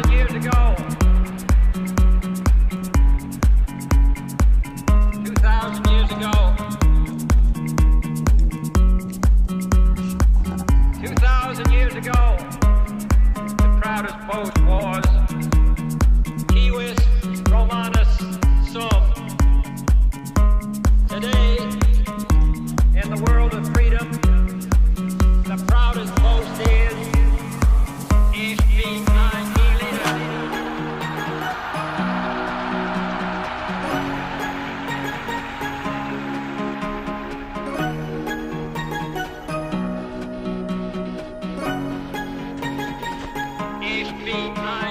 Years ago, 2,000 years ago, 2,000 years ago, the proudest boast was Civis Romanus Sum. Today, in the world of freedom, the proudest boast is Ich bin ein Berliner. Ich bin ein